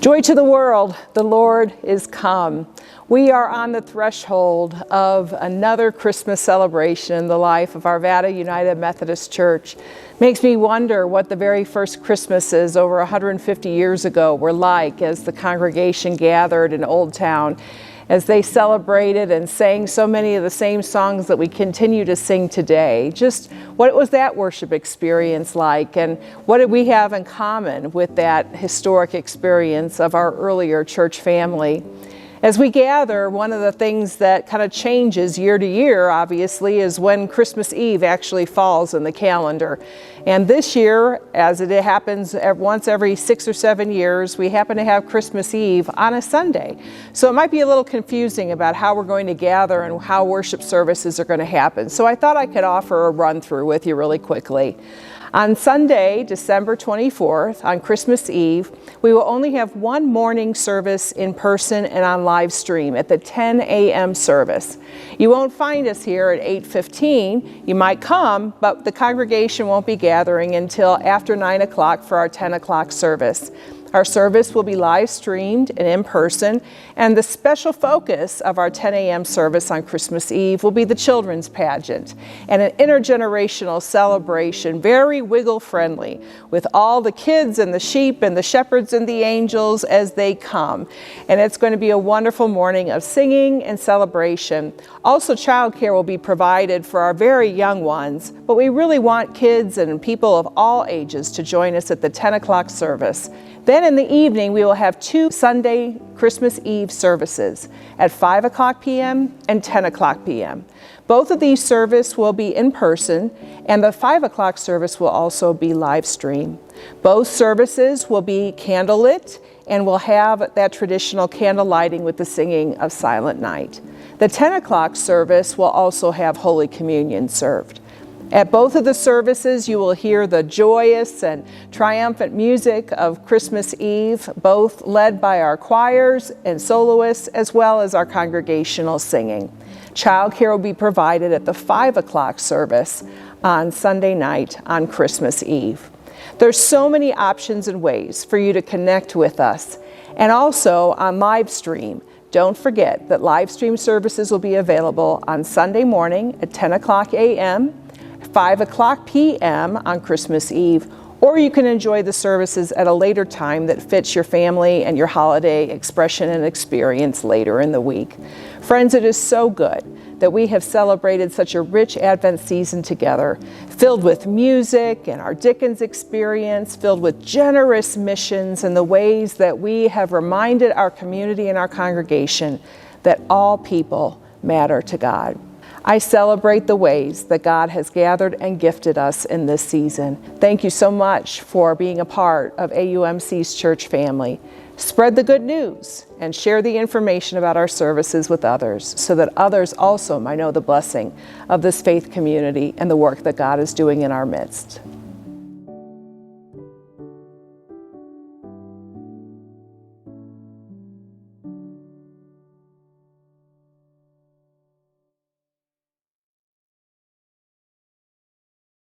Joy to the world, the Lord is come. We are on the threshold of another Christmas celebration in the life of Arvada United Methodist Church. Makes me wonder what the very first Christmases over 150 years ago were like as the congregation gathered in Old Town, as they celebrated and sang so many of the same songs that we continue to sing today. Just what was that worship experience like, and what did we have in common with that historic experience of our earlier church family? As we gather, one of the things that kind of changes year to year, obviously, is when Christmas Eve actually falls in the calendar. And this year, as it happens once every 6 or 7 years, we happen to have Christmas Eve on a Sunday. So it might be a little confusing about how we're going to gather and how worship services are going to happen. So I thought I could offer a run through with you really quickly. On Sunday, December 24th, on Christmas Eve, we will only have one morning service in person and on live stream at the 10 a.m. service. You won't find us here at 8:15. You might come, but the congregation won't be gathering until after 9 o'clock for our 10 o'clock service. Our service will be live streamed and in person, and the special focus of our 10 a.m. service on Christmas Eve will be the children's pageant and an intergenerational celebration, very wiggle-friendly, with all the kids and the sheep and the shepherds and the angels as they come. And it's going to be a wonderful morning of singing and celebration. Also, childcare will be provided for our very young ones, but we really want kids and people of all ages to join us at the 10 o'clock service. Then in the evening, we will have two Sunday Christmas Eve services at 5 o'clock p.m. and 10 o'clock p.m. Both of these services will be in person, and the 5 o'clock service will also be live stream. Both services will be candlelit and will have that traditional candle lighting with the singing of Silent Night. The 10 o'clock service will also have Holy Communion served. At both of the services, you will hear the joyous and triumphant music of Christmas Eve, both led by our choirs and soloists, as well as our congregational singing. Childcare will be provided at the 5 o'clock service on Sunday night on Christmas Eve. There's so many options and ways for you to connect with us, and also on live stream. Don't forget that live stream services will be available on Sunday morning at 10 o'clock a.m., 5 o'clock p.m. on Christmas Eve, or you can enjoy the services at a later time that fits your family and your holiday expression and experience later in the week. Friends, it is so good that we have celebrated such a rich Advent season together, filled with music and our Dickens experience, filled with generous missions and the ways that we have reminded our community and our congregation that all people matter to God. I celebrate the ways that God has gathered and gifted us in this season. Thank you so much for being a part of AUMC's church family. Spread the good news and share the information about our services with others so that others also might know the blessing of this faith community and the work that God is doing in our midst.